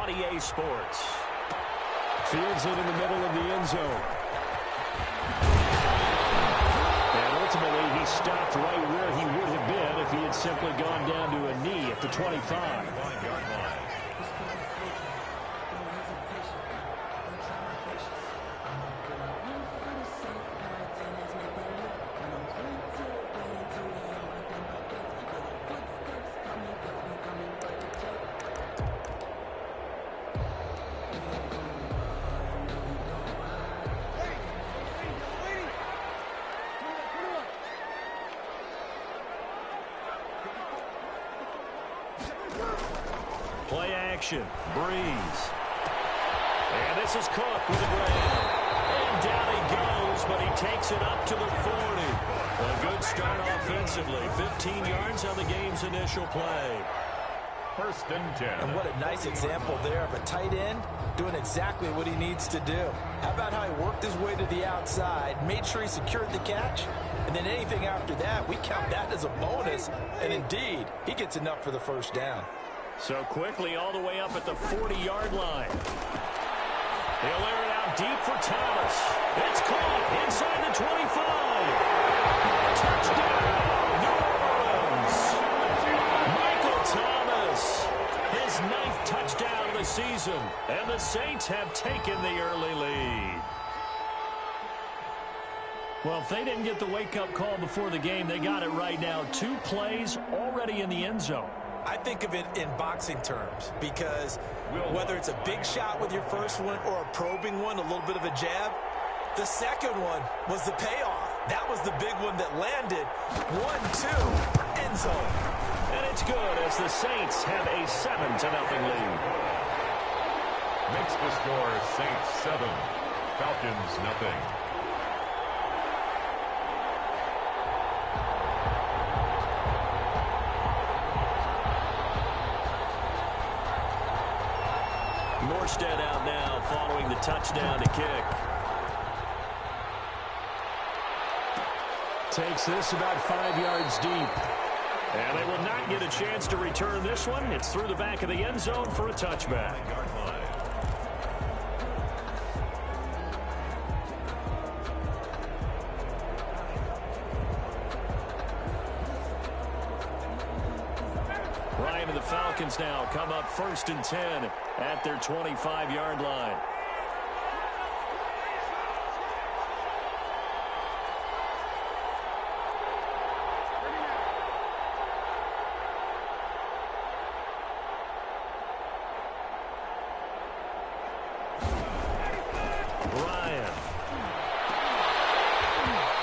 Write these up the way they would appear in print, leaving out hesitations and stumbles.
on EA Sports. Fields it in the middle of the end zone. And ultimately, he stopped right where he would have been if he had simply gone down to a knee at the 25. Play action. Breeze. And this is Cook with a grab. And down he goes, but he takes it up to the 40. A good start offensively. 15 yards on the game's initial play. 1st and 10. And what a nice example there of a tight end doing exactly what he needs to do. How about how he worked his way to the outside, made sure he secured the catch, and then anything after that, we count that as a bonus. And indeed, he gets enough for the 1st down. So quickly all the way up at the 40-yard line. He'll air it out deep for Thomas. It's caught inside the 25. Touchdown, New Orleans. Michael Thomas, his 9th touchdown of the season. And the Saints have taken the early lead. Well, if they didn't get the wake-up call before the game, they got it right now. 2 plays already in the end zone. I think of it in boxing terms because whether it's a big shot with your first one or a probing one, a little bit of a jab, the second one was the payoff. That was the big one that landed. 1-2, end zone. And it's good as the Saints have a 7-0 lead. Makes the score Saints 7, Falcons 0. Morstead out now following the touchdown to kick. Takes this about 5 yards deep. And they will not get a chance to return this one. It's through the back of the end zone for a touchback. Ryan and the Falcons now come up 1st and 10 at their 25-yard line. Ryan.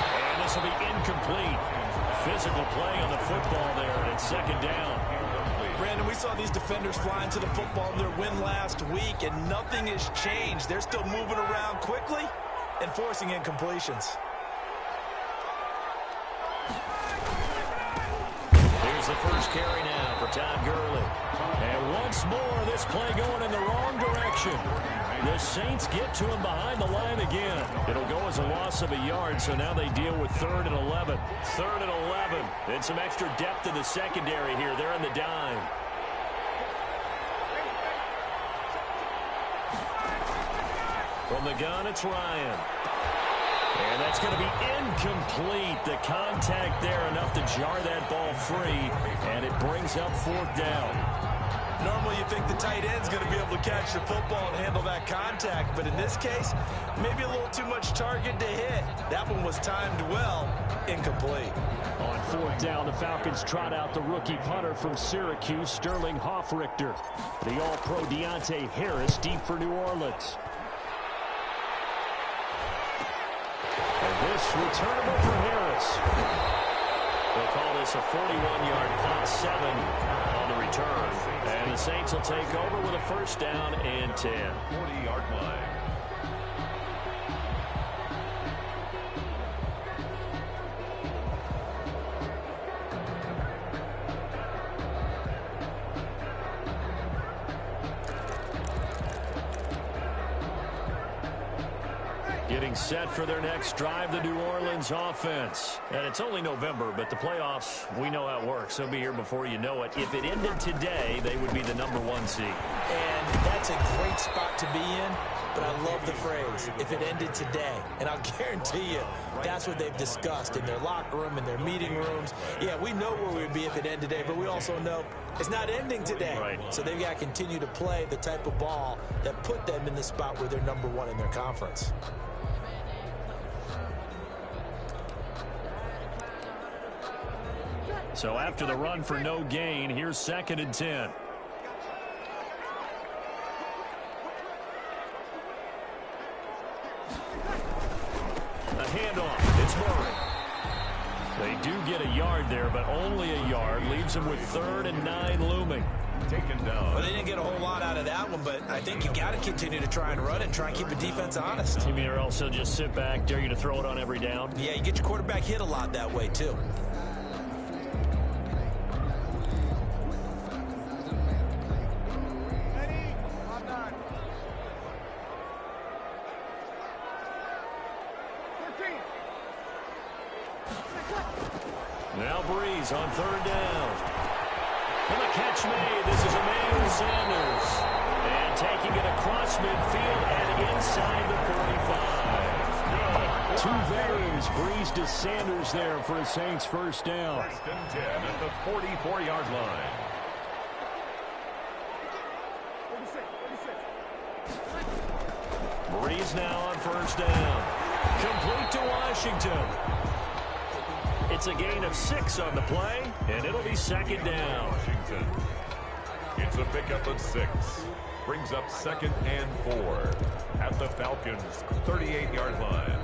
And this will be incomplete. Physical play on the football there, and it's 2nd down. Brandon, we saw these defenders fly into the football in their win last week, and nothing has changed. They're still moving around quickly and forcing incompletions. Here's the first carry now for Todd Gurley. And once more, this play going in the wrong direction. The Saints get to him behind the line again. It'll go as a loss of a yard, so now they deal with 3rd and 11. 3rd and 11. And some extra depth in the secondary here. They're in the dime. From the gun, it's Ryan. And that's going to be incomplete. The contact there enough to jar that ball free, and it brings up 4th down. Normally you think the tight end's going to be able to catch the football and handle that contact, but in this case, maybe a little too much target to hit. That one was timed well, incomplete. On 4th down, the Falcons trot out the rookie punter from Syracuse, Sterling Hoffrichter. The All-Pro Deontay Harris deep for New Orleans. And this returnable for Harris. They'll call this a 41-yard punt, 7 on the return. And the Saints will take over with a 1st down and 10. 40-yard line. getting set for their next drive, the New Orleans offense. And it's only November, but the playoffs, we know how it works. They'll be here before you know it. If it ended today, they would be the #1 seed. And that's a great spot to be in, but I love the phrase, if it ended today. And I'll guarantee you, that's what they've discussed in their locker room, in their meeting rooms. Yeah, we know where we'd be if it ended today, but we also know it's not ending today. Right. So they've got to continue to play the type of ball that put them in the spot where they're #1 in their conference. So after the run for no gain, here's 2nd and 10. A handoff. It's Murray. They do get a yard there, but only a yard. Leaves them with 3rd and 9 looming. Taken down. Well, they didn't get a whole lot out of that one, but I think you got to continue to try and run it and try and keep the defense honest. You mean or else they'll just sit back, dare you to throw it on every down? Yeah, you get your quarterback hit a lot that way, too. Now Breeze on 3rd down. And the catch made. This is Emmanuel Sanders. And taking it across midfield and inside the 45. 2 veterans, Breeze to Sanders there for a Saints first down. 1st and 10 at the 44-yard line. Breeze now on 1st down. Complete to Washington. It's a gain of 6 on the play, and it'll be 2nd down. Washington. It's a pickup of 6. Brings up 2nd and 4 at the Falcons' 38-yard line.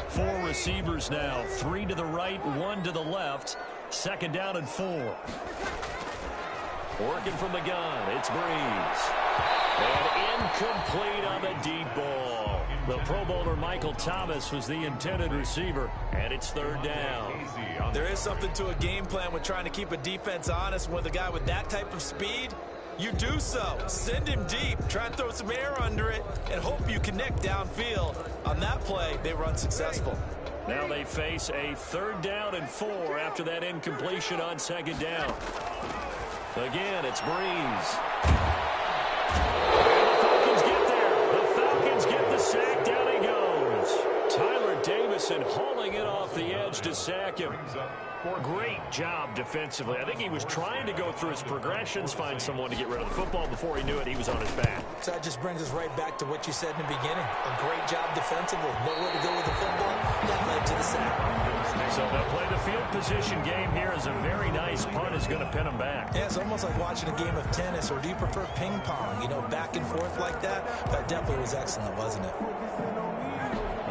4 receivers now, 3 to the right, 1 to the left. 2nd down and 4. Working from the gun, it's Breeze. And incomplete on the deep ball. The Pro Bowler Michael Thomas was the intended receiver, and it's 3rd down. There is something to a game plan with trying to keep a defense honest. With a guy with that type of speed, you do so. Send him deep, try and throw some air under it, and hope you connect downfield. On that play, they were unsuccessful. Now they face a 3rd down and 4 after that incompletion on 2nd down. Again, it's Breeze. Sack, down he goes. Tyler Davison hauling it off the edge to sack him. Great job defensively. I think he was trying to go through his progressions, find someone to get rid of the football. Before he knew it, he was on his back. So that just brings us right back to what you said in the beginning. A great job defensively. Nowhere to go with the football. That led to the sack. So they'll play the field position game here as a very nice punt is going to pin them back. Yeah, it's almost like watching a game of tennis, or do you prefer ping pong? You know, back and forth like that? That definitely was excellent, wasn't it?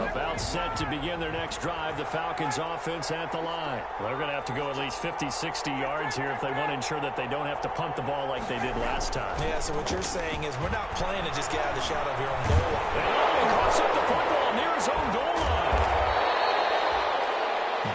About set to begin their next drive, the Falcons offense at the line. They're going to have to go at least 50, 60 yards here if they want to ensure that they don't have to punt the ball like they did last time. Yeah, so what you're saying is we're not playing to just get out of the shadow of your own goal line. And he coughs up the football near his own goal line.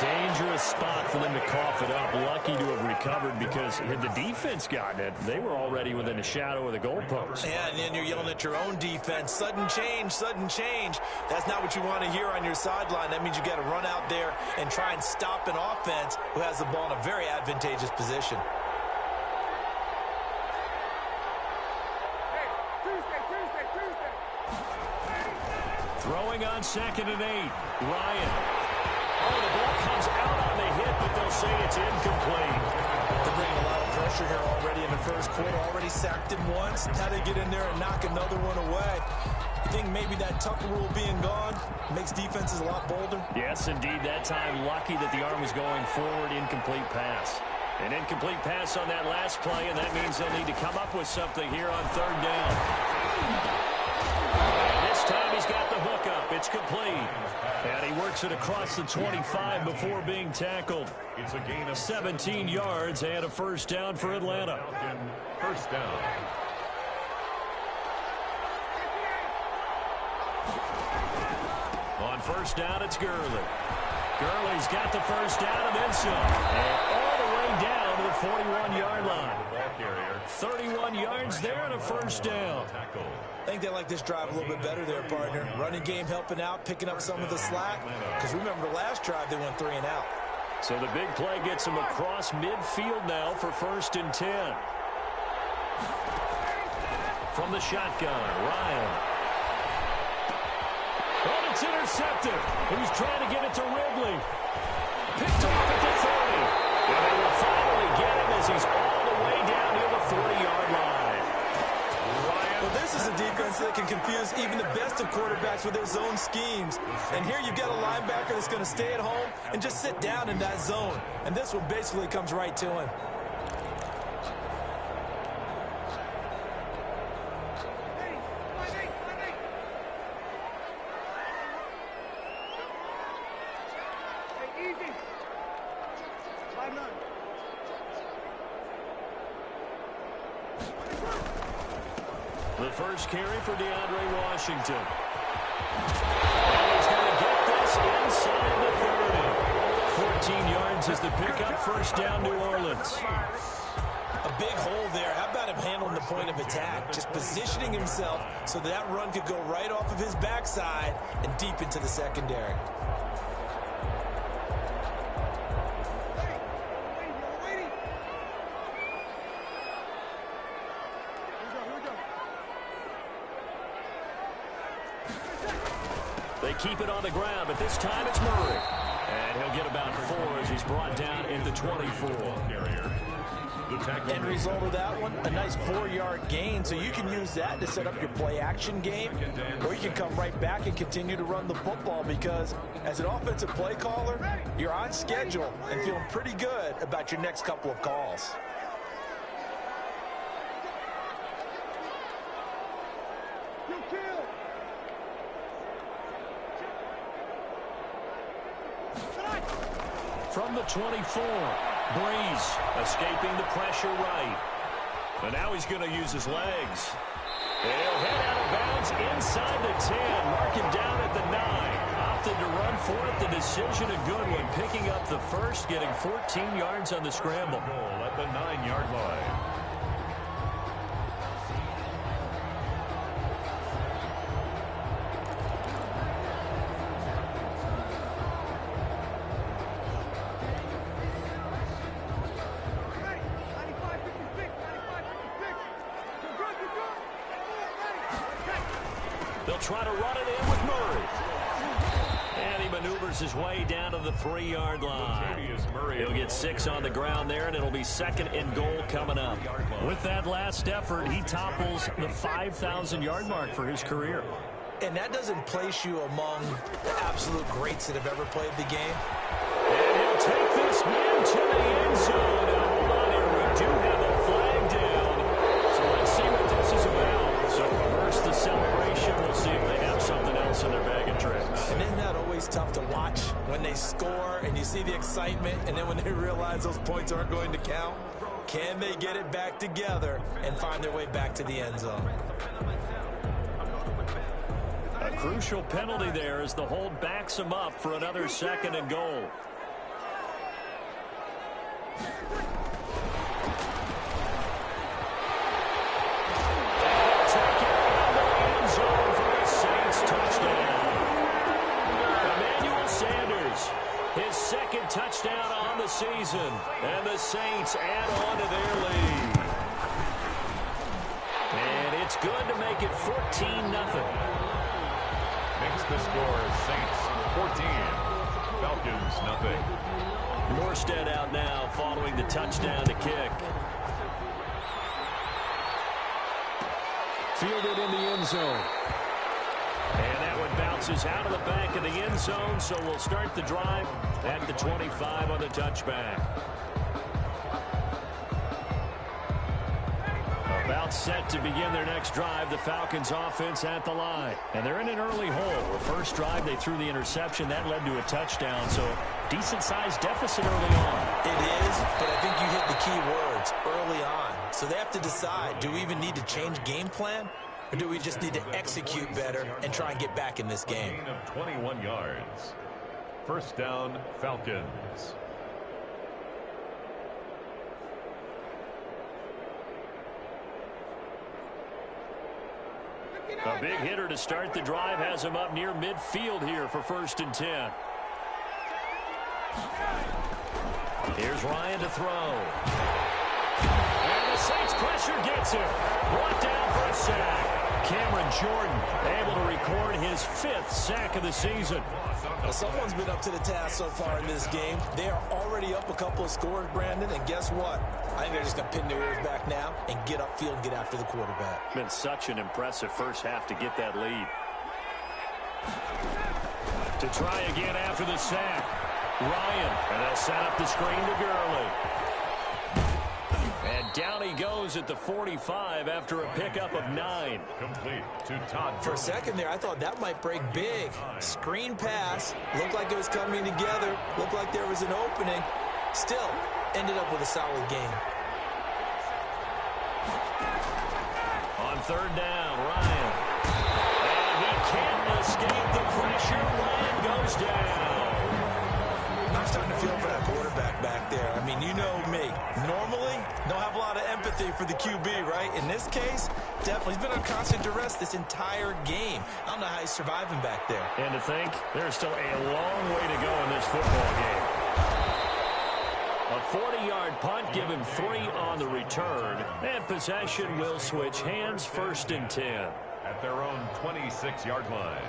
Dangerous spot for them to cough it up. Lucky to have recovered because had the defense gotten it, they were already within the shadow of the goalpost. Yeah, and then you're yelling at your own defense. Sudden change, sudden change. That's not what you want to hear on your sideline. That means you got to run out there and try and stop an offense who has the ball in a very advantageous position. Throwing on 2nd and 8. Ryan. Oh, the ball comes out on the hit, but they'll say it's incomplete. They're bringing a lot of pressure here already in the first quarter. Already sacked him once. Now they get in there and knock another one away. You think maybe that Tucker rule being gone makes defenses a lot bolder? Yes, indeed. That time, lucky that the arm was going forward. Incomplete pass. An incomplete pass on that last play, and that means they'll need to come up with something here on 3rd down. And this time he's got the hook up. It's complete. And he works it across the 25 before being tackled. It's a gain of 17 yards and a first down for Atlanta. First down. On 1st down, it's Gurley. Gurley's got the first down and then some. And all the way him down to the 41-yard line. 31 yards there and a first down. I think they like this drive a little bit better there, partner. Running game helping out, picking up some of the slack. Because remember, the last drive they went 3 and out. So the big play gets him across midfield now for 1st and 10. From the shotgun, Ryan. Oh, it's intercepted. He's trying to get it to Ridley. Picked off at the 30. And they will finally get him as he's all the way down near the 40-yard line. Well, this is a defense that can confuse even the best of quarterbacks with their zone schemes. And here you've got a linebacker that's going to stay at home and just sit down in that zone. And this one basically comes right to him. The first carry for DeAndre Washington. And he's going to get this inside the 30. 14 yards is the pickup, first down, New Orleans. A big hole there. How about him handling the point of attack? Just positioning himself so that run could go right off of his backside and deep into the secondary. They keep it on the ground, but this time it's Murray. And he'll get about 4 as he's brought down in the 24. End result of that one, a nice 4-yard gain, so you can use that to set up your play-action game, or you can come right back and continue to run the football because as an offensive play caller, you're on schedule and feeling pretty good about your next couple of calls. From the 24, Breeze escaping the pressure right. And now he's going to use his legs. And he'll head out of bounds inside the 10. Mark him down at the 9. Opted to run for it. The decision a good one. Picking up the first, getting 14 yards on the scramble. Goal at the 9-yard line. They'll try to run it in with Murray. And he maneuvers his way down to the 3-yard line. He'll get 6 on the ground there, and it'll be 2nd and goal coming up. With that last effort, he topples the 5,000-yard mark for his career. And that doesn't place you among the absolute greats that have ever played the game. And he'll take this into the end zone. Now, hold on here. We do have a flag down. So let's see what this is about. So reverse the celebration. We'll see if they have something else in their bag of tricks. And isn't that always tough to watch when they score and you see the excitement and then when they realize those points aren't going to count? Can they get it back together and find their way back to the end zone? A crucial penalty there as the hold backs him up for another 2nd and goal. His 2nd touchdown on the season, and the Saints add on to their lead. And it's good to make it 14-0. Makes the score Saints 14, Falcons nothing. Morstead out now following the touchdown to kick. Fielded in the end zone. And that one bounces out of the back of the end zone, so we'll start the drive at the 25 on the touchback. About set to begin their next drive, the Falcons offense at the line. And they're in an early hole. The first drive, they threw the interception. That led to a touchdown, so decent-sized deficit early on. It is, but I think you hit the key words, early on. So they have to decide, do we even need to change game plan? Or do we just need to execute better and try and get back in this game? Gain of 21 yards. First down, Falcons. A big hitter to start the drive has him up near midfield here for 1st and 10. Here's Ryan to throw. And the Saints pressure gets him. Brought down for a sack. Cameron Jordan able to record his 5th sack of the season. Well, someone's been up to the task so far in this game. They are already up a couple of scores, Brandon, and guess what? I think they're just going to pin their ears back now and get upfield and get after the quarterback. Been such an impressive first half to get that lead. To try again after the sack. Ryan, and they'll set up the screen to Gurley. And down he goes at the 45 after a pickup of 9. Complete to Todd. For a second there, I thought that might break big. Screen pass. Looked like it was coming together. Looked like there was an opening. Still, ended up with a solid game. On 3rd down, Ryan. And he can't escape the pressure. Ryan goes down. I'm starting to feel for that quarterback back there. I mean, you know me. Normally, don't have a lot of empathy for the QB, right? In this case, definitely. He's been under constant duress this entire game. I don't know how he's surviving back there. And to think, there's still a long way to go in this football game. A 40-yard punt, give him 3 on the return. And possession will switch hands, 1st and 10. At their own 26-yard line.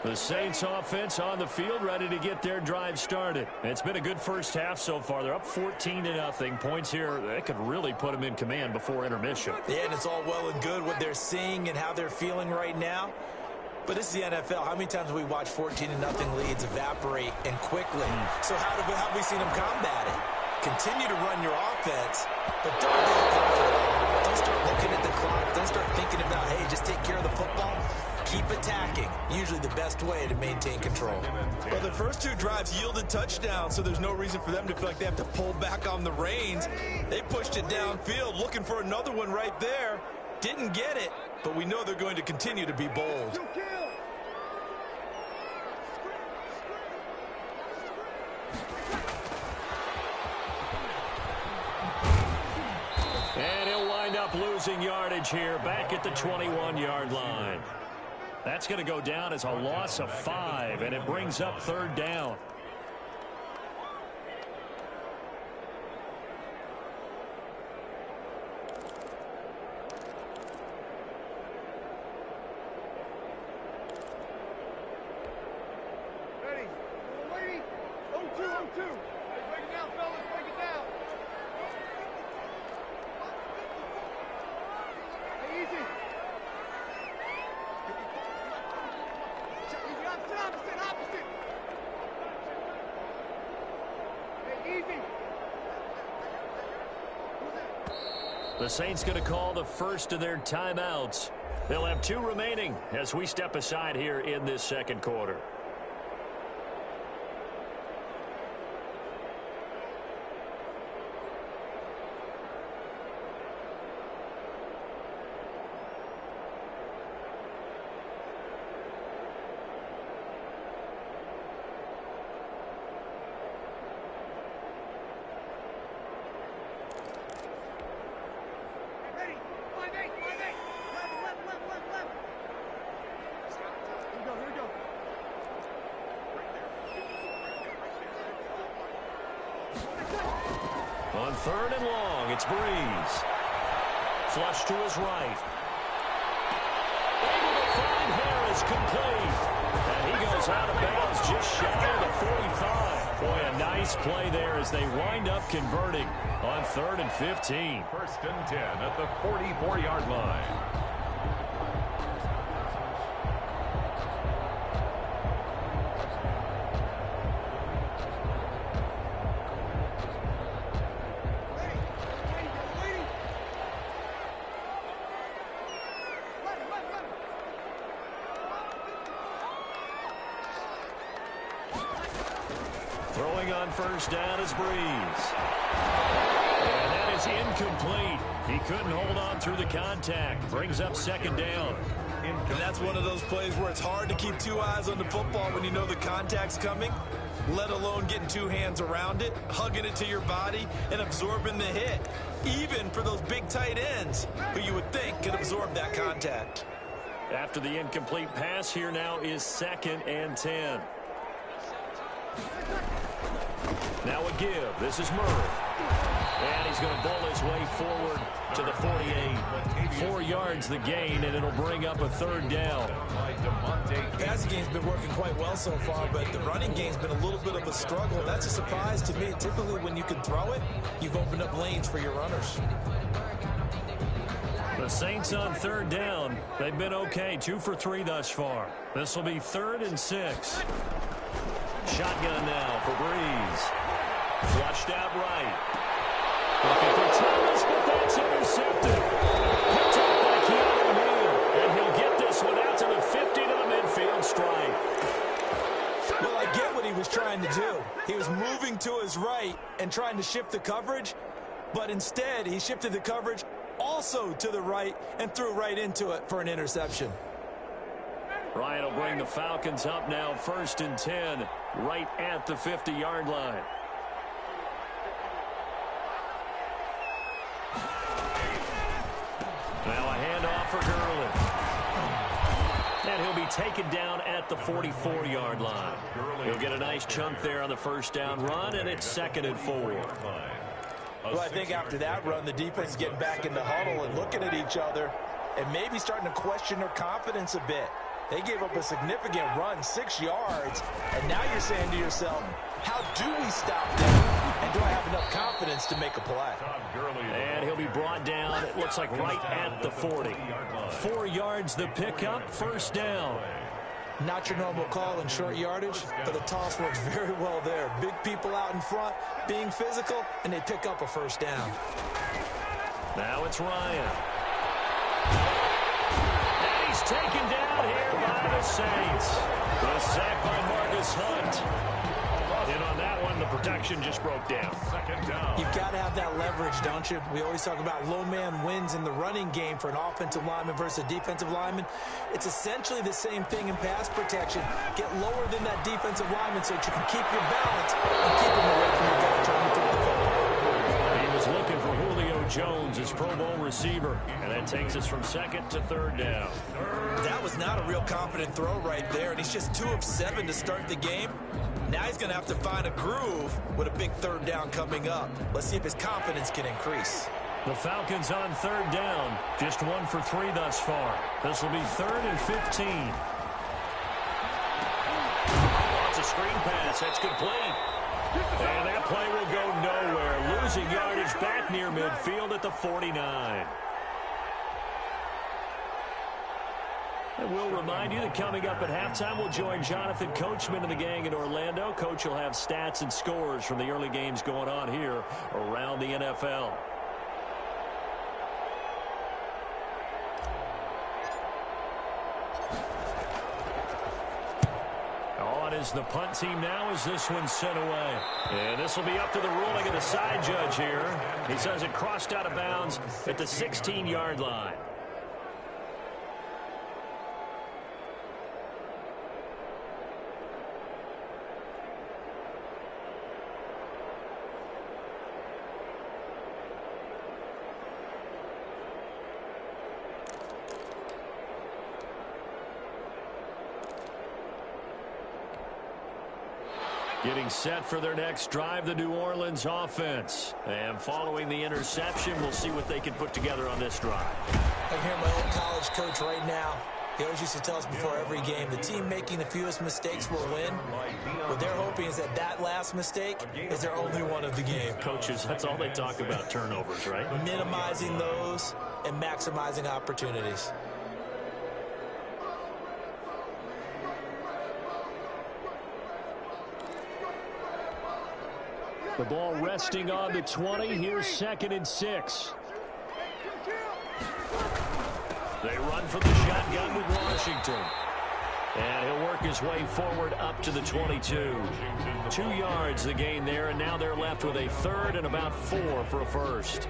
The Saints offense on the field, ready to get their drive started. It's been a good first half so far. They're up 14-0. Points here, they could really put them in command before intermission. Yeah, and it's all well and good what they're seeing and how they're feeling right now. But this is the NFL. How many times have we watched 14-0 leads evaporate and quickly? So how have we seen them combat it? Continue to run your offense, but don't get comfortable. Don't start looking at the clock. Don't start thinking about, hey, just take care of the football. Keep attacking. Usually the best way to maintain control. Well, the first 2 drives yielded touchdowns, so there's no reason for them to feel like they have to pull back on the reins. They pushed it downfield, looking for another one right there. Didn't get it, but we know they're going to continue to be bold. And he'll wind up losing yardage here, back at the 21-yard line. That's going to go down as a loss of 5, and it brings up 3rd down. Ready. Lady. 0-2, 0-2. Break it down, fellas. Break it down. Hey, easy. Opposite. Hey, easy. The Saints going to call the first of their timeouts. They'll have 2 remaining as we step aside here in this 2nd quarter. On 3rd and long, it's Breeze. Flush to his right. Able to find Harris, complete. And he goes out of bounds just shy of the 45. Boy, a nice play there as they wind up converting on 3rd and 15. 1st and 10 at the 44-yard line. Throwing on 1st down is Breeze. And that is incomplete. He couldn't hold on through the contact. Brings up second down. And that's one of those plays where it's hard to keep two eyes on the football when you know the contact's coming, let alone getting two hands around it, hugging it to your body, and absorbing the hit, even for those big tight ends who you would think could absorb that contact. After the incomplete pass, here now is 2nd and 10. Now a give. This is Murray. And he's going to bowl his way forward to the 48. 4 yards the gain, and it'll bring up a 3rd down. The passing game's been working quite well so far, but the running game's been a little bit of a struggle. That's a surprise to me. Typically, when you can throw it, you've opened up lanes for your runners. The Saints on 3rd down. They've been okay, 2 for 3 thus far. This will be 3rd and 6. Shotgun now for Breeze. Flushed out right. Looking for Thomas, but that's intercepted. Picked up by Keanu Neal. And he'll get this one out to the 50 to the midfield stripe. Well, I get what he was trying to do. He was moving to his right and trying to shift the coverage, but instead he shifted the coverage also to the right and threw right into it for an interception. Ryan will bring the Falcons up now, 1st and 10, right at the 50-yard line. Now a handoff for Gurley. And he'll be taken down at the 44-yard line. He'll get a nice chunk there on the 1st down run, and it's 2nd and 4. Well, I think after that run, the defense is getting back in the huddle and looking at each other and maybe starting to question their confidence a bit. They gave up a significant run, 6 yards, and now you're saying to yourself, how do we stop them? And do I have enough confidence to make a play? And he'll be brought down, it looks like right at the 40. 4 yards the pickup, 1st down. Not your normal call in short yardage, but the toss works very well there. Big people out in front, being physical, and they pick up a 1st down. Now it's Ryan. And he's taken down here by the Saints. The sack by Marcus Hunt. And on that one, the protection just broke down. 2nd down. You've got to have that leverage, don't you? We always talk about low man wins in the running game for an offensive lineman versus a defensive lineman. It's essentially the same thing in pass protection. Get lower than that defensive lineman so that you can keep your balance and keep him away from your guy trying to throw the football. He was looking for Julio Jones, his Pro Bowl receiver. And that takes us from 2nd to 3rd down. That was not a real confident throw right there, and he's just 2 of 7 to start the game. Now he's going to have to find a groove with a big 3rd down coming up. Let's see if his confidence can increase. The Falcons on 3rd down, just 1 for 3 thus far. This will be 3rd and 15. It's a screen pass, that's complete. And that play will go nowhere. Losing yardage back near midfield at the 49. And we'll remind you that coming up at halftime, we'll join Jonathan Coachman and the gang in Orlando. Coach will have stats and scores from the early games going on here around the NFL. On is the punt team now as this one's sent away. And this will be up to the ruling of the side judge here. He says it crossed out of bounds at the 16-yard line. Getting set for their next drive, the New Orleans offense. And following the interception, we'll see what they can put together on this drive. I hear my old college coach right now. He always used to tell us before every game, the team making the fewest mistakes will win. What they're hoping is that that last mistake is their only one of the game. Coaches, that's all they talk about, turnovers, right? Minimizing those and maximizing opportunities. The ball resting on the 20. Here's 2nd and 6. They run for the shotgun with Washington. And he'll work his way forward up to the 22. 2 yards the gain there, and now they're left with a 3rd and about 4 for a 1st.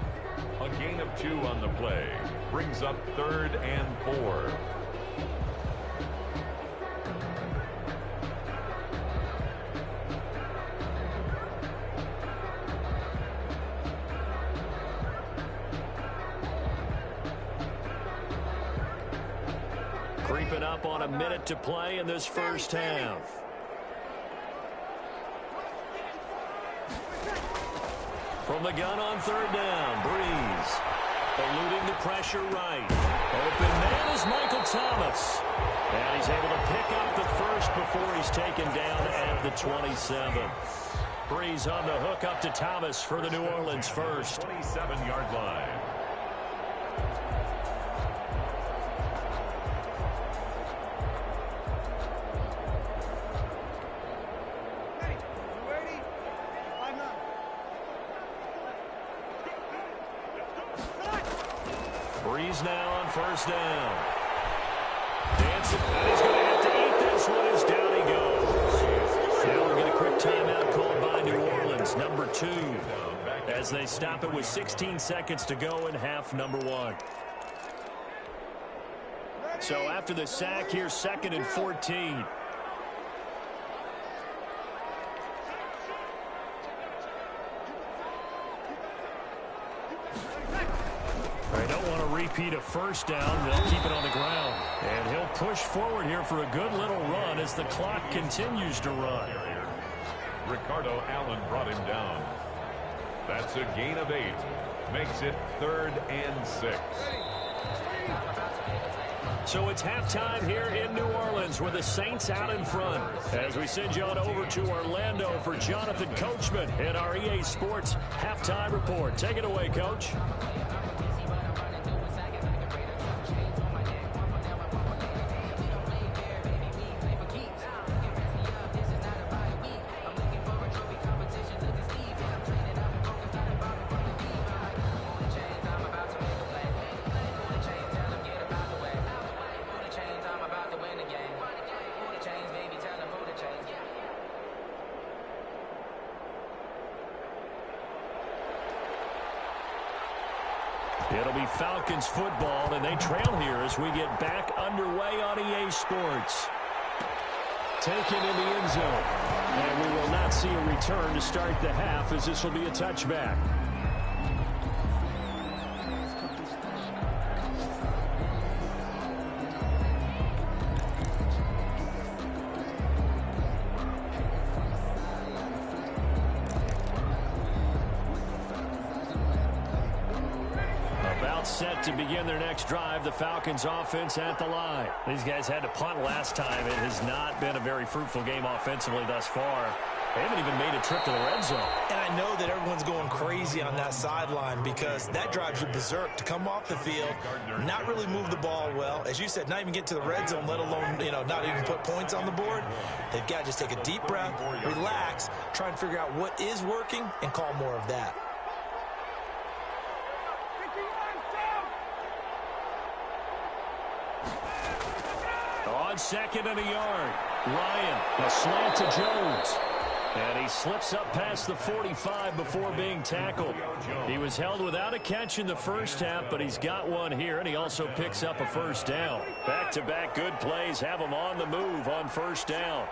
A gain of 2 on the play. Brings up 3rd and 4. Creeping up on a minute to play in this first half. From the gun on 3rd down, Breeze. Eluding the pressure right. Open man is Michael Thomas. And he's able to pick up the first before he's taken down at the 27. Breeze on the hook up to Thomas for the New Orleans first. 27-yard line. Breeze now on 1st down. Dancing, and he's going to have to eat this one as down he goes. Now we'll get a quick timeout called by New Orleans, number 2, as they stop it with 16 seconds to go in half number 1. So after the sack, here's 2nd and 14. They don't want to repeat a 1st down. They'll keep it on the ground. And he'll push forward here for a good little run as the clock continues to run. Ricardo Allen brought him down. That's a gain of 8. Makes it 3rd and 6. So it's halftime here in New Orleans with the Saints out in front. As we send you on over to Orlando for Jonathan Coachman in our EA Sports Halftime Report. Take it away, Coach. It'll be Falcons football, and they trail here as we get back underway on EA Sports. Taken in the end zone. And we will not see a return to start the half, as this will be a touchback. Set to begin their next drive. The Falcons offense at the line. These guys had to punt last time. It has not been a very fruitful game offensively thus far. They haven't even made a trip to the red zone. And I know that everyone's going crazy on that sideline because that drives you berserk to come off the field, not really move the ball well. As you said, not even get to the red zone, let alone, not even put points on the board. They've got to just take a deep breath, relax, try and figure out what is working and call more of that. On 2nd and a yard. Ryan, a slant to Jones. And he slips up past the 45 before being tackled. He was held without a catch in the first half, but he's got one here, and he also picks up a 1st down. Back-to-back good plays have him on the move on 1st down.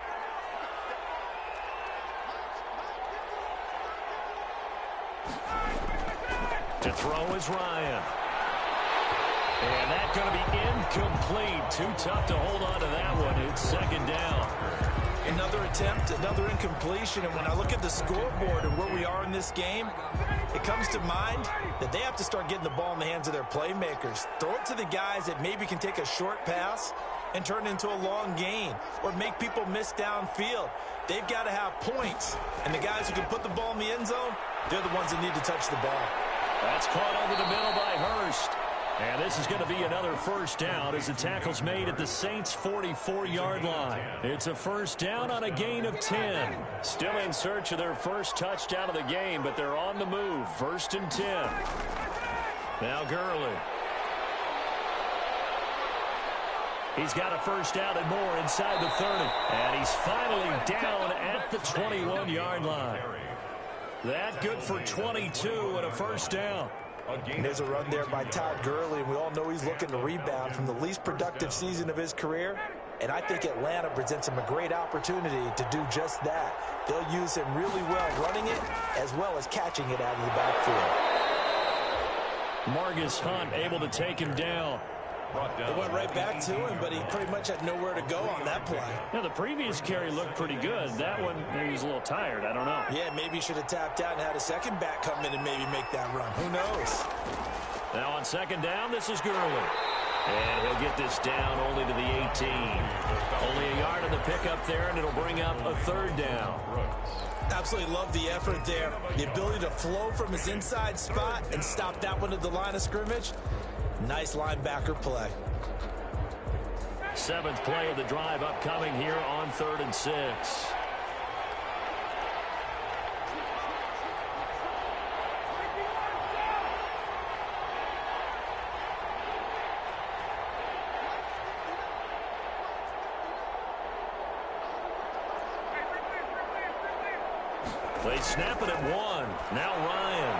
To throw is Ryan. And that's going to be incomplete. Too tough to hold on to that one. It's 2nd down. Another attempt, another incompletion. And when I look at the scoreboard and where we are in this game, it comes to mind that they have to start getting the ball in the hands of their playmakers. Throw it to the guys that maybe can take a short pass and turn it into a long gain or make people miss downfield. They've got to have points. And the guys who can put the ball in the end zone, they're the ones that need to touch the ball. That's caught over the middle by Hurst. And this is going to be another 1st down as the tackle's made at the Saints' 44-yard line. It's a 1st down on a gain of 10. Still in search of their first touchdown of the game, but they're on the move. 1st and 10. Now Gurley. He's got a 1st down and more inside the 30. And he's finally down at the 21-yard line. That good for 22 and a 1st down. And there's a run there by Todd Gurley, and we all know he's looking to rebound from the least productive season of his career. And I think Atlanta presents him a great opportunity to do just that. They'll use him really well running it as well as catching it out of the backfield. Margus Hunt able to take him down. It went right back to him, but he pretty much had nowhere to go on that play. Now, the previous carry looked pretty good. That one, maybe he was a little tired. I don't know. Yeah, maybe he should have tapped out and had a second back come in and maybe make that run. Who knows? Now on second down, this is Gurley. And he'll get this down only to the 18. Only a yard on the pickup there, and it'll bring up a third down. Absolutely love the effort there. The ability to flow from his inside spot and stop that one at the line of scrimmage. Nice linebacker play. 7th play of the drive upcoming here on 3rd and 6. They snap it at 1. Now Ryan.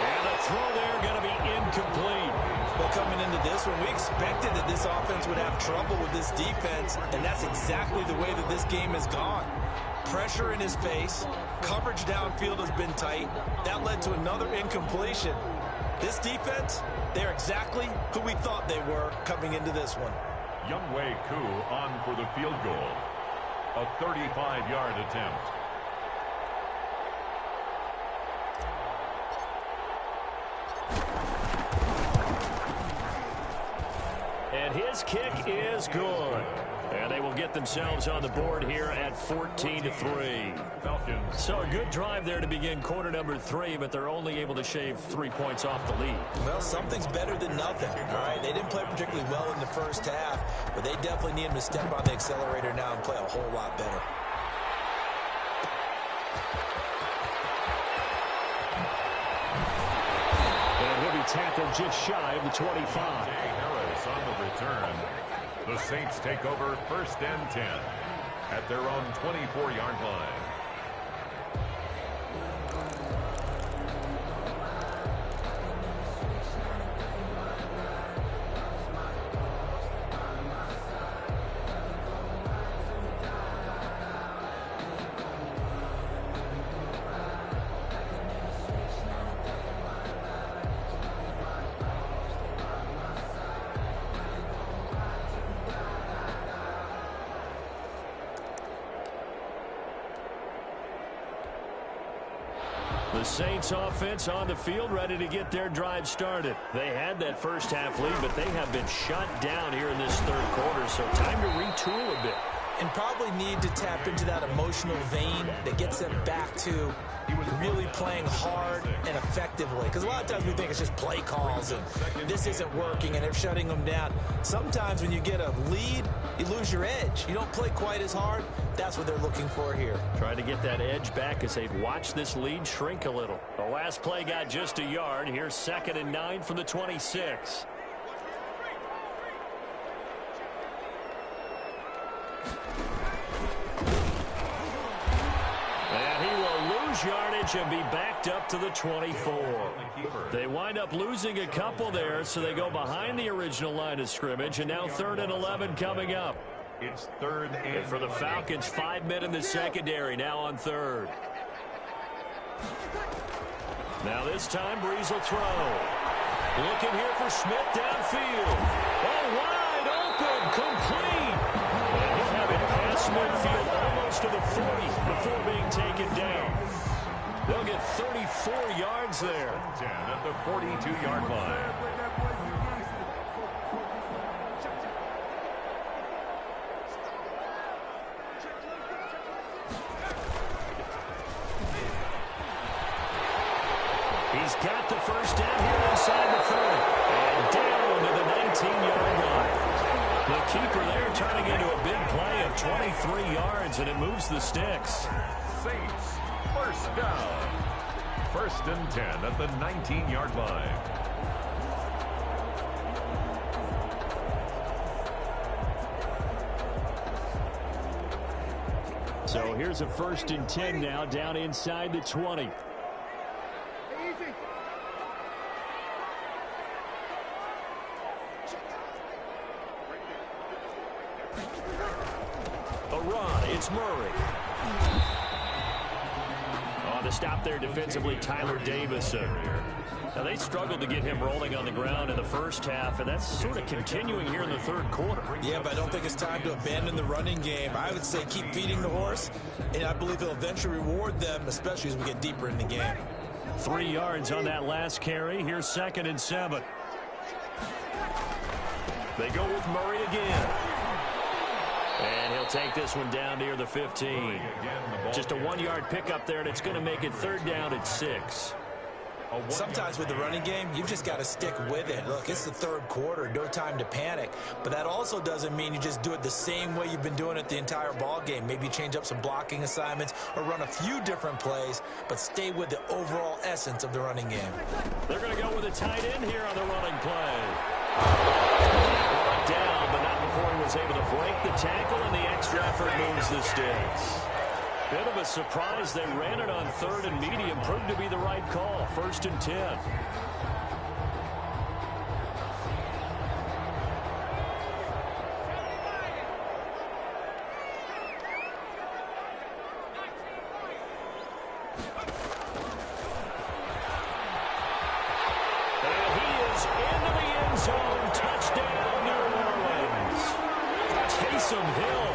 And the throw there going to be incomplete. Well, coming into this one, we expected that this offense would have trouble with this defense, and that's exactly the way that this game has gone. Pressure in his face. Coverage downfield has been tight. That led to another incompletion. This defense, they're exactly who we thought they were coming into this one. Wk11 on for the field goal. A 35-yard attempt. And his kick is good. And they will get themselves on the board here at 14-3. Falcons. So a good drive there to begin quarter number 3, but they're only able to shave 3 points off the lead. Well, something's better than nothing, all right? They didn't play particularly well in the first half, but they definitely need him to step on the accelerator now and play a whole lot better. And he'll be tackled just shy of the 25. Harris on the return. The Saints take over 1st and 10 at their own 24-yard line. The Saints offense on the field, ready to get their drive started. They had that first half lead, but they have been shut down here in this third quarter, so time to retool a bit. And probably need to tap into that emotional vein that gets them back to really playing hard and effectively. Because a lot of times we think it's just play calls and this isn't working and they're shutting them down. Sometimes when you get a lead, you lose your edge. You don't play quite as hard. That's what they're looking for here. Trying to get that edge back as they've watched this lead shrink a little. The last play got just a yard. Here's 2nd and 9 from the 26. And he will lose yardage and be backed up to the 24. They wind up losing a couple there, so they go behind the original line of scrimmage, and now 3rd and 11 coming up. It's 3rd and For the Falcons, 5 men in the secondary, now on 3rd. Now this time, Breeze will throw. Looking here for Smith downfield. Oh, wide open, complete. And he'll have it past midfield almost to the 40 before being taken down. They'll get 34 yards there. 10 at the 42-yard line. He's got the first down here inside the 30. And down to the 19-yard line. The keeper there turning into a big play of 23 yards, and it moves the sticks. Saints, first down. 1st and 10 at the 19-yard line. So here's a 1st and 10 now down inside the 20. Easy. run. It's Murray. On the stop there defensively, Tyler Davison. Now, they struggled to get him rolling on the ground in the first half, and that's sort of continuing here in the third quarter. Yeah, but I don't think it's time to abandon the running game. I would say keep feeding the horse, and I believe he'll eventually reward them, especially as we get deeper in the game. 3 yards on that last carry. Here's 2nd and 7. They go with Murray again. And he'll take this one down near the 15. Just a 1-yard pickup there, and it's going to make it 3rd down at 6. Sometimes with the running game, you've just got to stick with it. Look, it's the third quarter, no time to panic. But that also doesn't mean you just do it the same way you've been doing it the entire ball game. Maybe change up some blocking assignments or run a few different plays, but stay with the overall essence of the running game. They're going to go with a tight end here on the running play. Brought down, but not before he was able to break the tackle, and the extra effort moves the sticks. Bit of a surprise. They ran it on 3rd and medium. Proved to be the right call. 1st and 10. And he is into the end zone. Touchdown, New Orleans. Taysom Hill,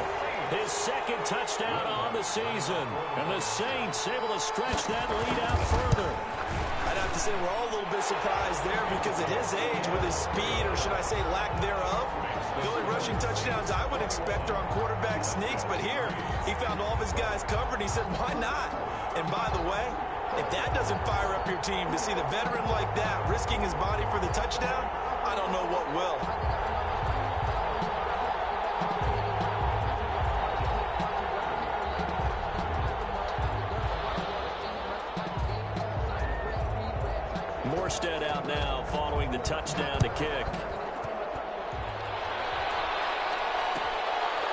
his 2nd touchdown on the season. And the Saints able to stretch that lead out further. I'd have to say we're all a little bit surprised there because at his age, with his speed, or should I say lack thereof, the only rushing touchdowns I would expect are on quarterback sneaks. But here, he found all of his guys covered. He said, why not? And by the way, if that doesn't fire up your team to see the veteran like that risking his body for the touchdown, I don't know what will. Morstead out now following the touchdown to kick.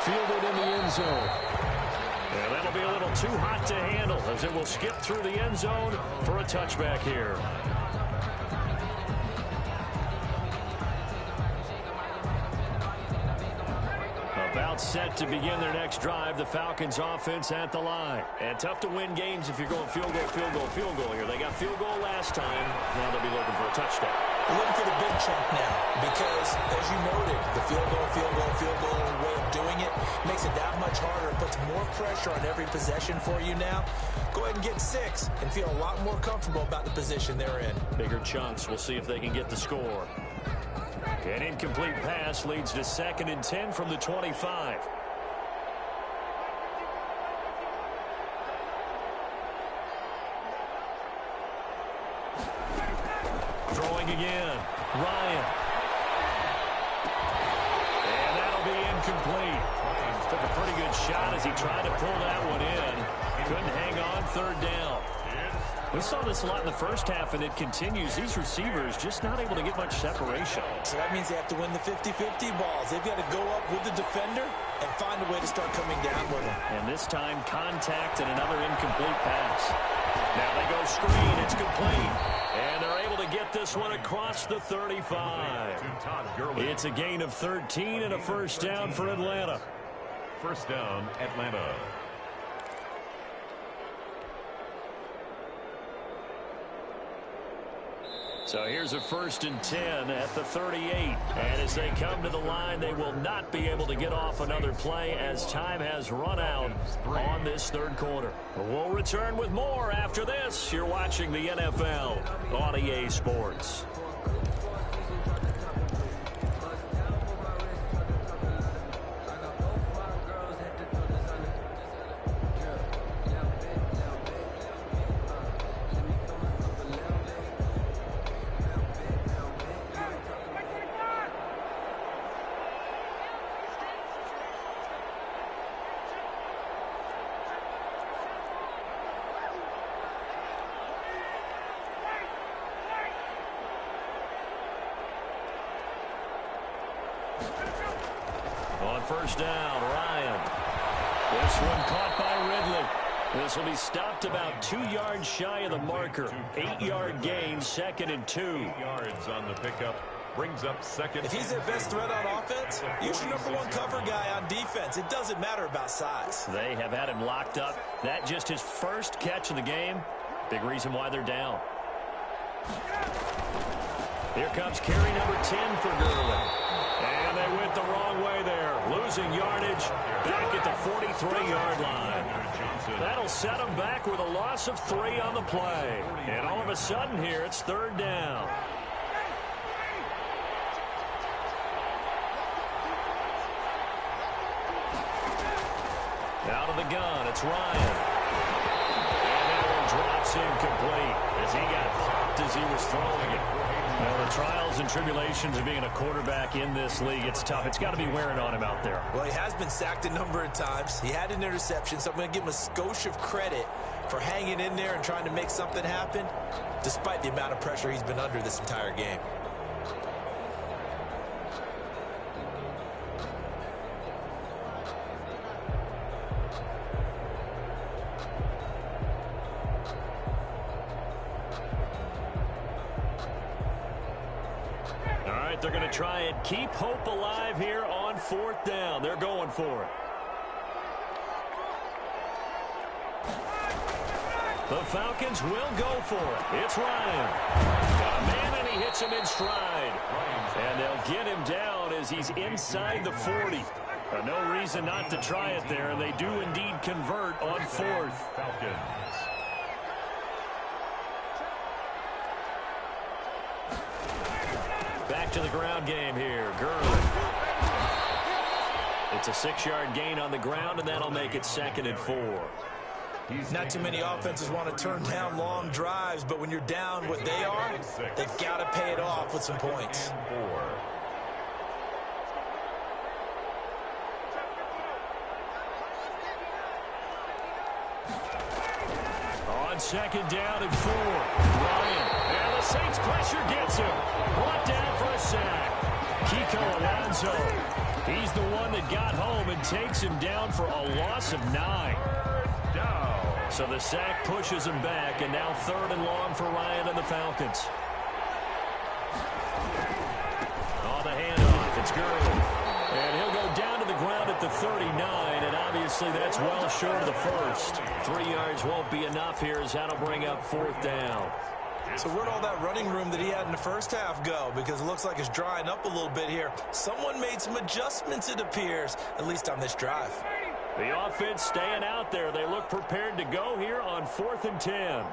Fielded in the end zone. And that'll be a little too hot to handle as it will skip through the end zone for a touchback here. About set to begin their next drive. The Falcons offense at the line. And tough to win games if you're going field goal, field goal, field goal here. They got field goal last time. Now they'll be looking for a touchdown. We're looking for the big chunk now because, as you noted, the field goal way of doing it makes it that much harder. It puts more pressure on every possession for you now. Go ahead and get 6 and feel a lot more comfortable about the position they're in. Bigger chunks. We'll see if they can get the score. An incomplete pass leads to 2nd and 10 from the 25. Throwing again. Ryan. And that'll be incomplete. Took a pretty good shot as he tried to pull that one in. Couldn't hang on. 3rd down. We saw this a lot in the first half, and it continues. These receivers just not able to get much separation. So that means they have to win the 50-50 balls. They've got to go up with the defender and find a way to start coming down with them. And this time, contact and another incomplete pass. Now they go screen. It's complete. And they're able to get this one across the 35. It's a gain of 13 and a 1st down for Atlanta. 1st down, Atlanta. So here's a 1st and 10 at the 38. And as they come to the line, they will not be able to get off another play as time has run out on this 3rd quarter. We'll return with more after this. You're watching the NFL on EA Sports. On 1st down, Ryan. This one caught by Ridley. This will be stopped about 2 yards shy of the marker. 8-yard gain, 2nd and 2. 8 yards on the pickup. Brings up second. If he's their best threat on offense, use your #1 cover guy on defense. It doesn't matter about size. They have had him locked up. That just his first catch of the game. Big reason why they're down. Here comes carry number 10 for Gurley. And they went the wrong way there. Losing yardage back at the 43-yard line. That'll set them back with a loss of 3 on the play. And all of a sudden here, it's 3rd down. Out of the gun, it's Ryan. And that one drops incomplete as he got popped as he was throwing it. Now, the trials and tribulations of being a quarterback in this league, it's tough. It's got to be wearing on him out there. Well, he has been sacked a number of times. He had an interception, so I'm going to give him a skosh of credit for hanging in there and trying to make something happen, despite the amount of pressure he's been under this entire game. They're going to try and keep hope alive here on 4th down. They're going for it. The Falcons will go for it. It's Ryan. Got a man, and he hits him in stride. And they'll get him down as he's inside the 40. No reason not to try it there, and they do indeed convert on 4th. Falcons. Back to the ground game here. Gurley. It's a 6-yard gain on the ground, and that'll make it 2nd and 4. Not too many offenses want to turn down long drives, but when you're down what they are, they've got to pay it off with some points. On 2nd down and 4. Ryan. And the Saints pressure gets him. Brought down for a sack. Kiko Alonso. He's the one that got home and takes him down for a loss of 9. So the sack pushes him back, and now 3rd and long for Ryan and the Falcons. On the handoff, it's Gurley. And he'll go down to the ground at the 39, and obviously that's well short of the first. 3 yards won't be enough here as that'll bring up 4th down. So where'd all that running room that he had in the first half go? Because it looks like it's drying up a little bit here. Someone made some adjustments, it appears, at least on this drive. The offense staying out there. They look prepared to go here on 4th and 10.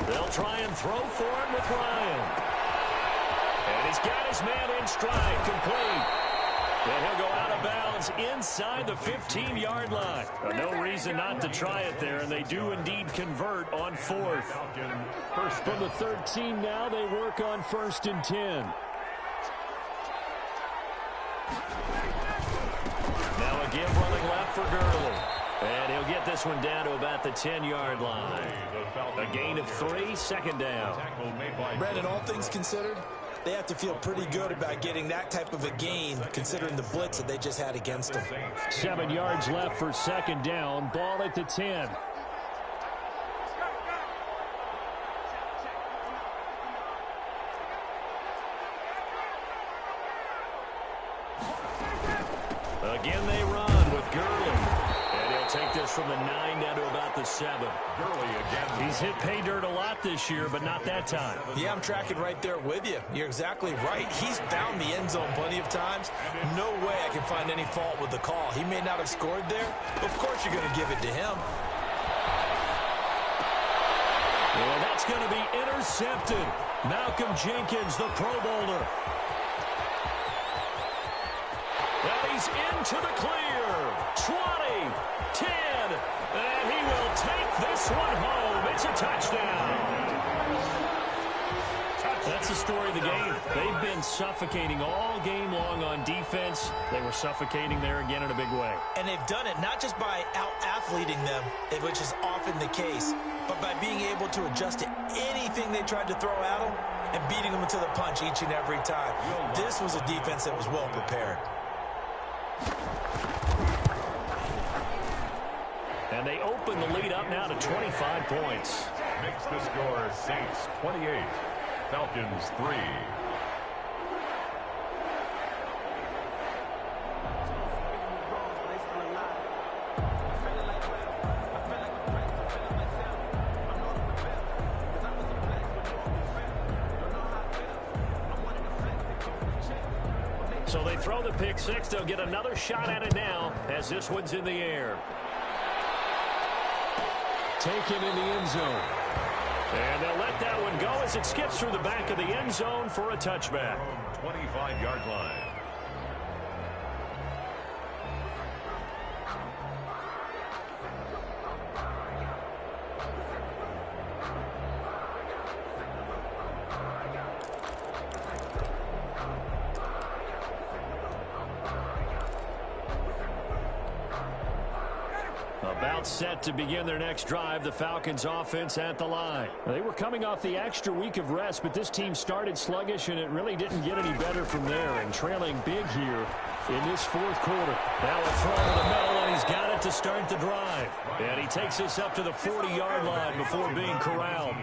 They'll try and throw for him with Ryan. And he's got his man in stride, complete. And he'll go out of bounds inside the 15-yard line. No reason not to try it there, and they do indeed convert on 4th. First from the 13 now, they work on 1st and 10. Now again running left for Gurley. And he'll get this one down to about the 10-yard line. A gain of 3, 2nd down. Brandon, all things considered, they have to feel pretty good about getting that type of a gain, considering the blitz that they just had against them. 7 yards left for 2nd down. Ball at the 10. Again, they run with Gurley. And he'll take this from the 9 down to about the 7. Gurley again. He's hit pay dirt a lot this year, but not that time. Yeah, I'm tracking right there with you. You're exactly right. He's found the end zone plenty of times. No way I can find any fault with the call. He may not have scored there, but of course you're going to give it to him. And that's going to be intercepted. Malcolm Jenkins, the Pro Bowler. And he's into the clear. 20, 10, and he will take this one home. It's a touchdown. That's the story of the game. They've been suffocating all game long on defense. They were suffocating there again in a big way. And they've done it not just by out-athleting them, which is often the case, but by being able to adjust to anything they tried to throw at them and beating them to the punch each and every time. This was a defense that was well prepared. And they open the lead up now to 25 points. Makes the score Saints 28, Falcons 3. So they throw the pick six. They'll get another shot at it now as this one's in the air. Taken in the end zone. And they'll let that one go as it skips through the back of the end zone for a touchback. 25-yard line. About set to begin their next drive, the Falcons offense at the line. They were coming off the extra week of rest, but this team started sluggish, and it really didn't get any better from there, and trailing big here in this fourth quarter. Now a throw to the middle, and he's got it to start the drive. And he takes us up to the 40-yard line before being corralled.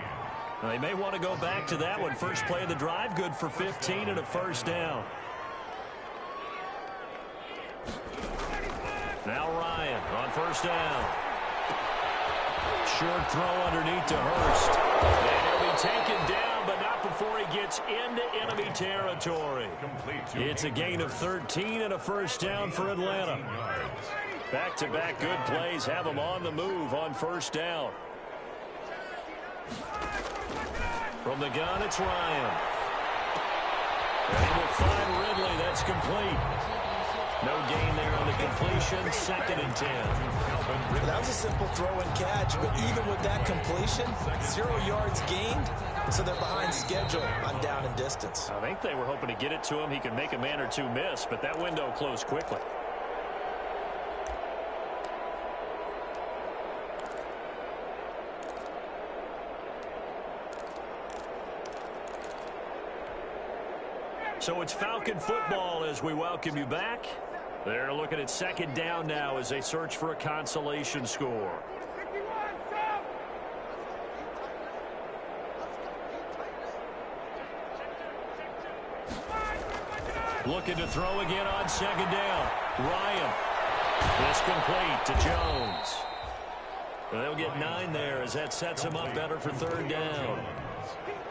Now, they may want to go back to that one. First play of the drive, good for 15 and a first down. Now Ryan on first down. Short throw underneath to Hurst. And he'll be taken down, but not before he gets into enemy territory. It's a gain of 13 and a first down for Atlanta. Back-to-back good plays have them on the move on first down. From the gun, it's Ryan. And he will find Ridley. That's complete. No gain there on the completion. 2nd and 10. That was a simple throw and catch, but even with that completion, 0 yards gained, so they're behind schedule on down and distance. I think they were hoping to get it to him. He could make a man or two miss, but that window closed quickly. So it's Falcon football as we welcome you back. They're looking at 2nd down now as they search for a consolation score. Looking to throw again on 2nd down. Ryan. This complete to Jones. They'll get 9 there as that sets him up better for 3rd down.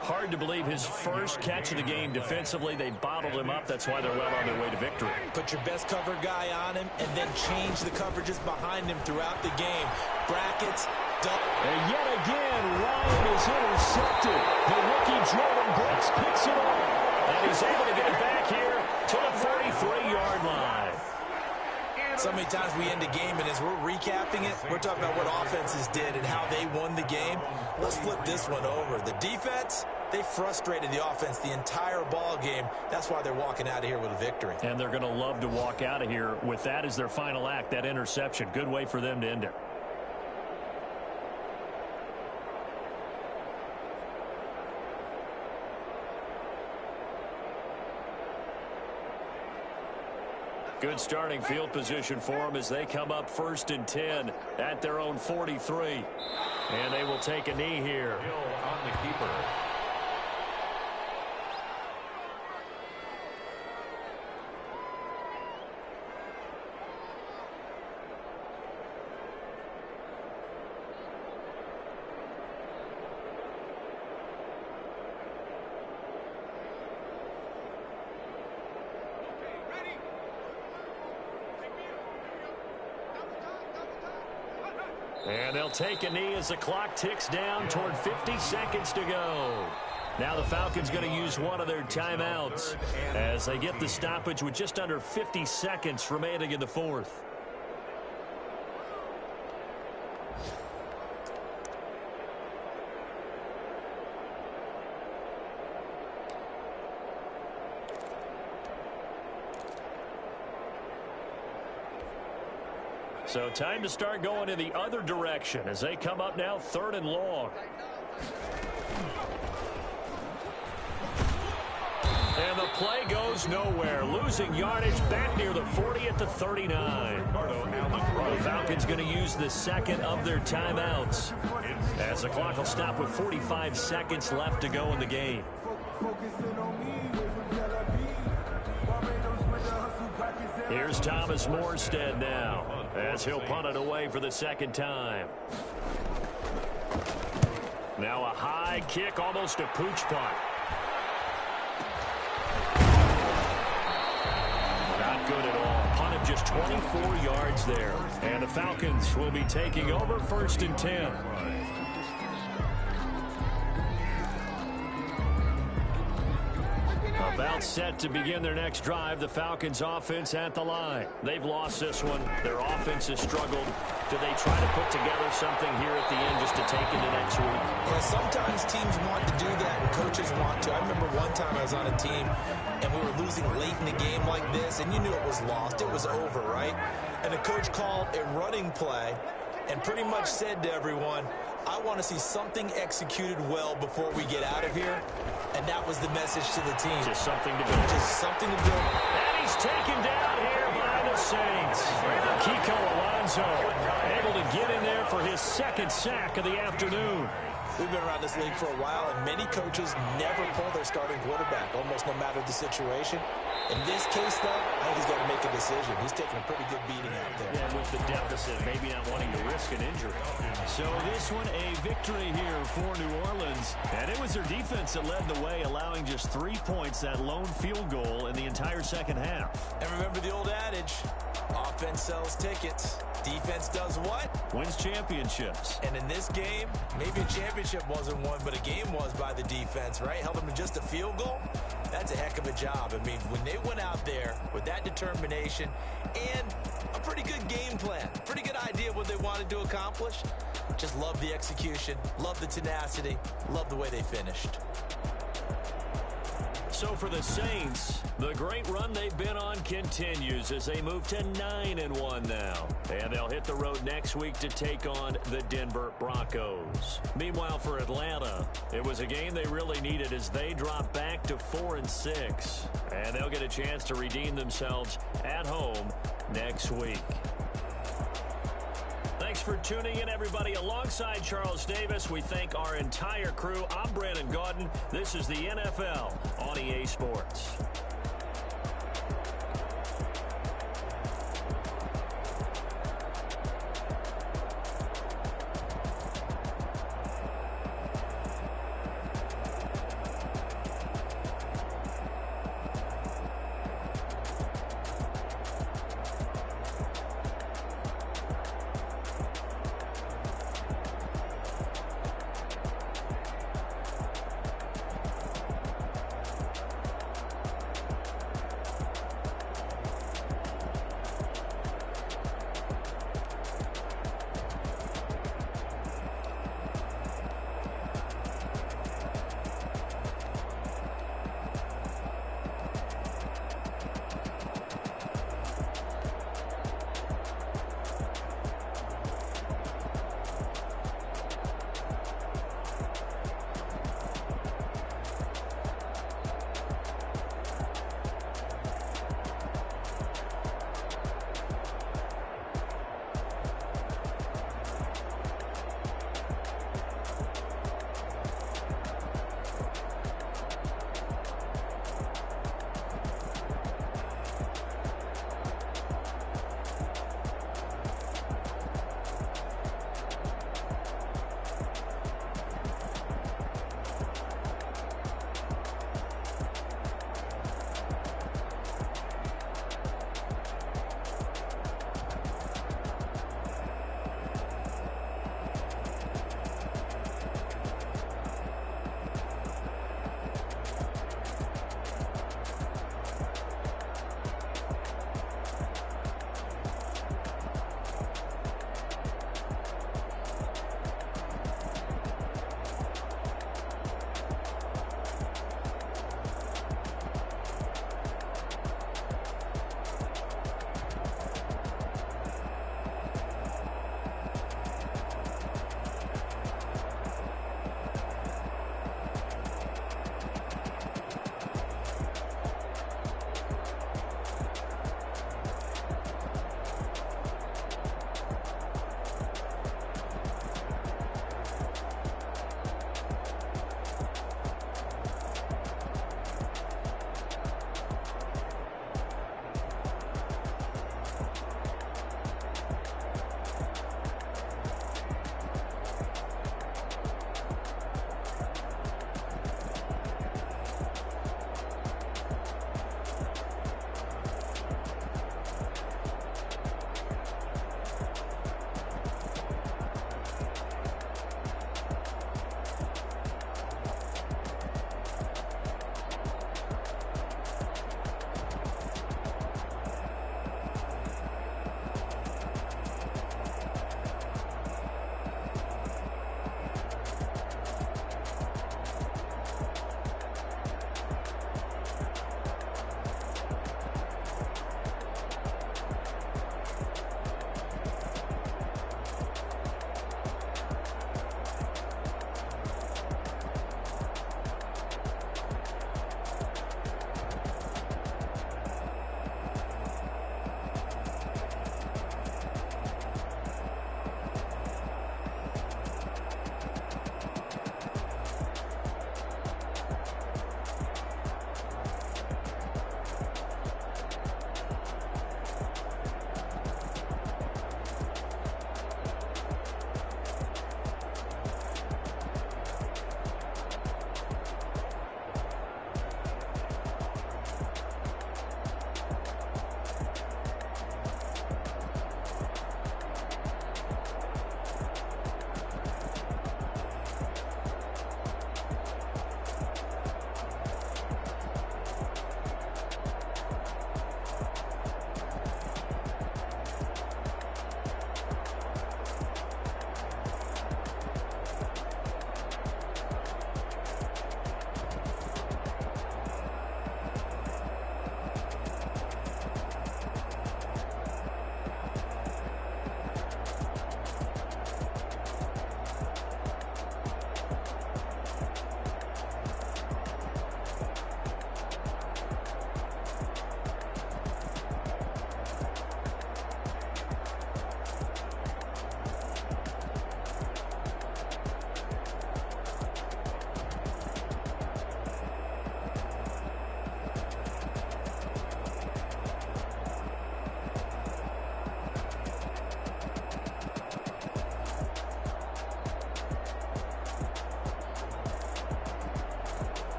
Hard to believe his first catch of the game defensively. They bottled him up. That's why they're well on their way to victory. Put your best cover guy on him and then change the coverages behind him throughout the game. Brackets, and yet again, Ryan is intercepted. The rookie Jordan Brooks picks it up. And he's able to get it back here to the 43-yard line. So many times we end a game, and as we're recapping it, we're talking about what offenses did and how they won the game. Let's flip this one over. The defense, they frustrated the offense the entire ball game. That's why they're walking out of here with a victory. And they're going to love to walk out of here with that as their final act, that interception. Good way for them to end it. Good starting field position for them as they come up 1st and 10 at their own 43. And they will take a knee here. Hill on the keeper. And they'll take a knee as the clock ticks down toward 50 seconds to go. Now the Falcons going to use one of their timeouts as they get the stoppage with just under 50 seconds remaining in the fourth. So time to start going in the other direction as they come up now 3rd and long. And the play goes nowhere. Losing yardage back near the 40 at the 39. The Falcons going to use the second of their timeouts, as the clock will stop with 45 seconds left to go in the game. Here's Thomas Morstead now, as he'll punt it away for the second time. Now a high kick, almost a pooch punt. Not good at all. Punt of just 24 yards there. And the Falcons will be taking over 1st and 10. About set to begin their next drive. The Falcons offense at the line. They've lost this one. Their offense has struggled. Do they try to put together something here at the end just to take into next week? Yeah, sometimes teams want to do that and coaches want to. I remember one time I was on a team and we were losing late in the game like this, and you knew it was lost. It was over, right? And the coach called a running play and pretty much said to everyone, I want to see something executed well before we get out of here. And that was the message to the team. Just something to build. Just something to build. And he's taken down here by the Saints. Wk11 able to get in there for his second sack of the afternoon. We've been around this league for a while, and many coaches never pull their starting quarterback, almost no matter the situation. In this case, though, I think he's got to make a decision. He's taking a pretty good beating out there. Yeah, with the deficit, maybe not wanting to risk an injury. So this one, a victory here for New Orleans. And it was their defense that led the way, allowing just 3 points, that lone field goal in the entire second half. And remember the old adage, offense sells tickets. Defense does what? Wins championships. And in this game, maybe a championship wasn't won, but a game was by the defense, right? Held them to just a field goal. That's a heck of a job. I mean, when they went out there with that determination and a pretty good game plan, pretty good idea of what they wanted to accomplish, just love the execution, love the tenacity, love the way they finished. So for the Saints, the great run they've been on continues as they move to 9-1 now. And they'll hit the road next week to take on the Denver Broncos. Meanwhile, for Atlanta, it was a game they really needed as they drop back to 4-6. And they'll get a chance to redeem themselves at home next week. Thanks for tuning in, everybody. Alongside Charles Davis, we thank our entire crew. I'm Brandon Gaudin. This is the NFL on EA Sports.